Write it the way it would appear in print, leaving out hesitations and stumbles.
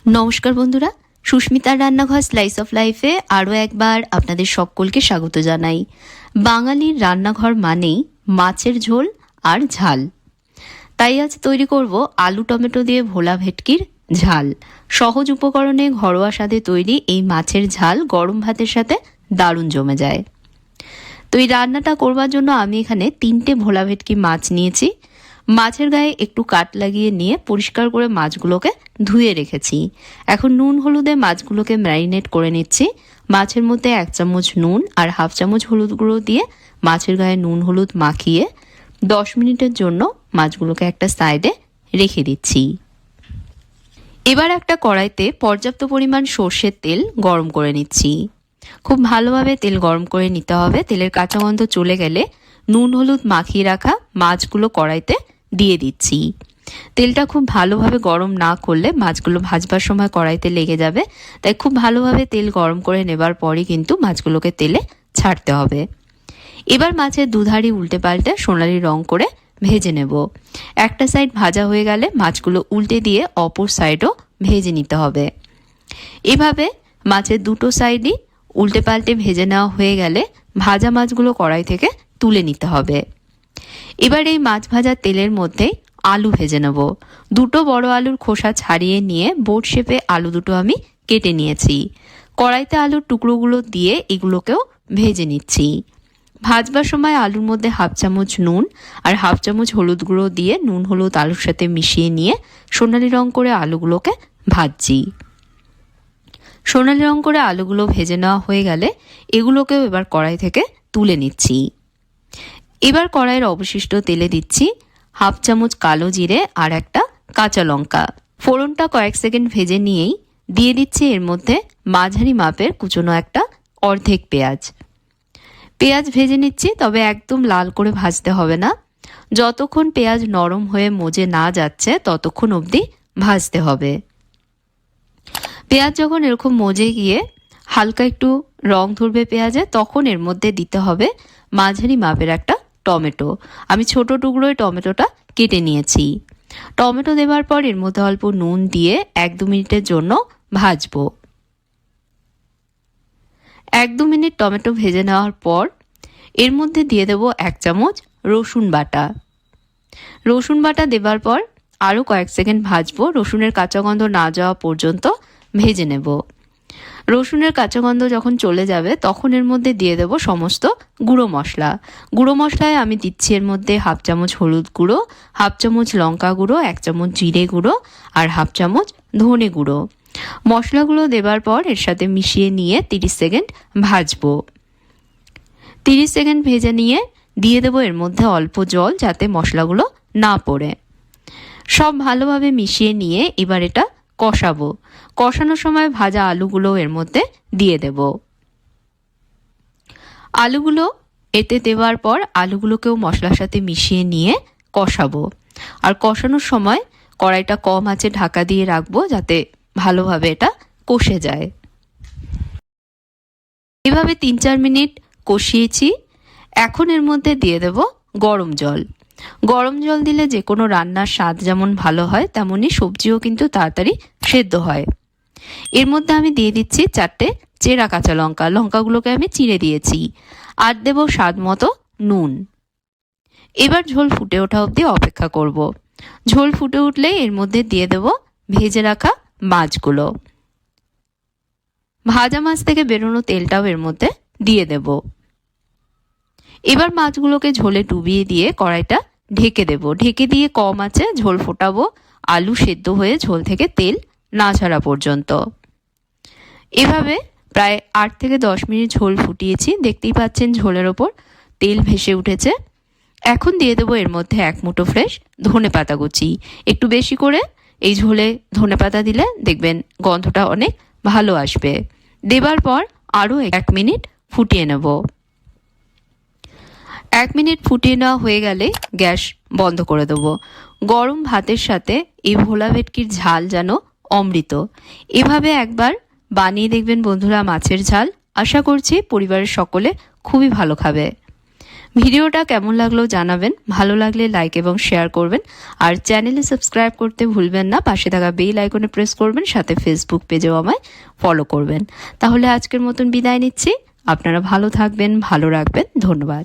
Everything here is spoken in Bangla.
নমস্কার বন্ধুরা, সুস্মিতার রান্নাঘর স্লাইস অফ লাইফে আরও একবার আপনাদের সকলকে স্বাগত জানাই। বাঙালির রান্নাঘর মানেই মাছের ঝোল আর ঝাল, তাই আজ তৈরি করব আলু টমেটো দিয়ে ভোলা ভেটকির ঝাল। সহজ উপকরণে ঘরোয়া স্বাদে তৈরি এই মাছের ঝাল গরম ভাতের সাথে দারুণ জমে যায়। তো এই রান্নাটা করবার জন্য আমি এখানে 3টে ভোলা ভেটকি মাছ নিয়েছি। মাছের গায়ে একটু কাট লাগিয়ে নিয়ে পরিষ্কার করে মাছগুলোকে ধুয়ে রেখেছি। এখন নুন হলুদে মাছগুলোকে ম্যারিনেট করে নিচ্ছি। মাছের মধ্যে 1 চামচ নুন আর হাফ চামচ হলুদ গুঁড়ো দিয়ে মাছের গায়ে নুন হলুদ মাখিয়ে 10 মিনিটের জন্য মাছগুলোকে একটা সাইডে রেখে দিচ্ছি। এবার একটা কড়াইতে পর্যাপ্ত পরিমাণ সর্ষের তেল গরম করে নিচ্ছি। খুব ভালোভাবে তেল গরম করে নিতে হবে। তেলের কাঁচা গন্ধ চলে গেলে নুন হলুদ মাখিয়ে রাখা মাছগুলো কড়াইতে দিয়ে দিচ্ছি। তেলটা খুব ভালোভাবে গরম না করলে মাছগুলো ভাজবার সময় কড়াইতে লেগে যাবে, তাই খুব ভালোভাবে তেল গরম করে নেবার পরই কিন্তু মাছগুলোকে তেলে ছাড়তে হবে। এবার মাছের দুধারি উল্টে পাল্টে সোনালি রং করে ভেজে নেব। একটা সাইড ভাজা হয়ে গেলে মাছগুলো উল্টে দিয়ে অপর সাইডও ভেজে নিতে হবে। এভাবে মাছের দুটো সাইডই উল্টে পাল্টে ভেজে নেওয়া হয়ে গেলে ভাজা মাছগুলো কড়াই থেকে তুলে নিতে হবে। এবার এই মাছ ভাজা তেলের মধ্যে আলু ভেজে নেব। দুটো বড় আলুর খোসা ছাড়িয়ে নিয়ে বোট শেপে আলু দুটো আমি কেটে নিয়েছি। কড়াইতে আলুর টুকরোগুলো দিয়ে এগুলোকেও ভেজে নিচ্ছি। ভাজবার সময় আলুর মধ্যে হাফ চামচ নুন আর হাফ চামচ হলুদ গুঁড়ো দিয়ে নুন হলুদ আলুর সাথে মিশিয়ে নিয়ে সোনালি রং করে আলুগুলোকে ভাজছি। সোনালি রং করে আলুগুলো ভেজে নেওয়া হয়ে গেলে এগুলোকেও এবার কড়াই থেকে তুলে নিচ্ছি। এবার কড়াইয়ের অবশিষ্ট তেলে দিচ্ছি হাফ চামচ কালো জিরে আর একটা কাঁচা লঙ্কা। ফোড়নটা কয়েক সেকেন্ড ভেজে নিয়েই দিয়ে দিচ্ছি এর মধ্যে মাঝারি মাপের কুচনো একটা অর্ধেক পেঁয়াজ। পেঁয়াজ ভেজে নিচ্ছি, তবে একদম লাল করে ভাজতে হবে না। যতক্ষণ পেঁয়াজ নরম হয়ে মজে না যাচ্ছে ততক্ষণ অবধি ভাজতে হবে। পেঁয়াজ যখন এরকম মজে গিয়ে হালকা একটু রং ধরবে পেঁয়াজে, তখন এর মধ্যে দিতে হবে মাঝারি মাপের একটা টমেটো। আমি ছোট টুকরোয় টমেটোটা কেটে নিয়েছি। টমেটো দেওয়ার পর এর মধ্যে অল্প নুন দিয়ে 1-2 মিনিটের জন্য ভাজবো। 1-2 মিনিট টমেটো ভেজে নেওয়ার পর এর মধ্যে দিয়ে দেব 1 চামচ রসুন বাটা। রসুন বাটা দেওয়ার পর আরও কয়েক সেকেন্ড ভাজবো। রসুনের কাঁচা গন্ধ না যাওয়া পর্যন্ত ভেজে নেব। রসুনের কাঁচা গন্ধ যখন চলে যাবে তখন এর মধ্যে দিয়ে দেব সমস্ত গুঁড়ো মশলা। গুঁড়ো মশলায় আমি দিচ্ছি এর মধ্যে হাফ চামচ হলুদ গুঁড়ো, হাফ চামচ লঙ্কা গুঁড়ো, 1 চামচ জিরে গুঁড়ো আর হাফ চামচ ধনে গুঁড়ো। মশলাগুলো দেবার পর এর সাথে মিশিয়ে নিয়ে 30 সেকেন্ড ভাজবো। 30 সেকেন্ড ভেজে নিয়ে দিয়ে দেবো এর মধ্যে অল্প জল, যাতে মশলাগুলো না পড়ে। সব ভালোভাবে মিশিয়ে নিয়ে এবার এটা কষাবো। কষানোর সময় ভাজা আলুগুলো এর মধ্যে দিয়ে দেব। আলুগুলো এতে দেওয়ার পর আলুগুলোকেও মশলার সাথে মিশিয়ে নিয়ে কষাবো। আর কষানোর সময় কড়াইটা কম আঁচে ঢাকা দিয়ে রাখবো, যাতে ভালোভাবে এটা কষে যায়। এভাবে 3-4 মিনিট কষিয়েছি। এখন এর মধ্যে দিয়ে দেব গরম জল। গরম জল দিলে যে কোনো রান্নার স্বাদ যেমন ভালো হয়, তেমনই সবজিও কিন্তু তাড়াতাড়ি সেদ্ধ হয়। এর মধ্যে আমি দিয়ে দিচ্ছি 4টে চেরা কাঁচা লঙ্কা। লঙ্কাগুলোকে আমি চিড়ে দিয়েছি। আর দেব স্বাদ মতো নুন। এবার ঝোল ফুটে ওঠা অবধি অপেক্ষা করব। ঝোল ফুটে উঠলেই এর মধ্যে দিয়ে দেব ভেজে রাখা মাছগুলো। ভাজা মাছ থেকে বেরোনো তেলটাও এর মধ্যে দিয়ে দেব। এবার মাছগুলোকে ঝোলে ডুবিয়ে দিয়ে কড়াইটা ঢেকে দেব। ঢেকে দিয়ে কম আঁচে ঝোল ফোটাবো, আলু সেদ্ধ হয়ে ঝোল থেকে তেল না ছাড়া পর্যন্ত। এভাবে প্রায় 8 থেকে 10 মিনিট ঝোল ফুটিয়েছি। দেখতেই পাচ্ছেন ঝোলের ওপর তেল ভেসে উঠেছে। এখন দিয়ে দেবো এর মধ্যে 1 মুঠো ফ্রেশ ধনেপাতা কুচি। একটু বেশি করে এই ঝোলে ধনেপাতা দিলে দেখবেন গন্ধটা অনেক ভালো আসবে। দেবার পর আরও 1 মিনিট ফুটিয়ে নেব। 1 মিনিট ফুটিয়ে নেওয়া হয়ে গেলে গ্যাস বন্ধ করে দেবো। গরম ভাতের সাথে এই ভোলা ভেটকির ঝাল যেন অমৃত। এভাবে একবার বানিয়ে দেখবেন বন্ধুরা মাছের ঝাল। আশা করছি পরিবারের সকলে খুবই ভালো খাবে। ভিডিওটা কেমন লাগলো জানাবেন, ভালো লাগলে লাইক এবং শেয়ার করবেন, আর চ্যানেলে সাবস্ক্রাইব করতে ভুলবেন না। পাশে থাকা বেল আইকনে প্রেস করবেন, সাথে ফেসবুক পেজেও আমায় ফলো করবেন। তাহলে আজকের মতন বিদায় নিচ্ছি। আপনারা ভালো থাকবেন, ভালো রাখবেন। ধন্যবাদ।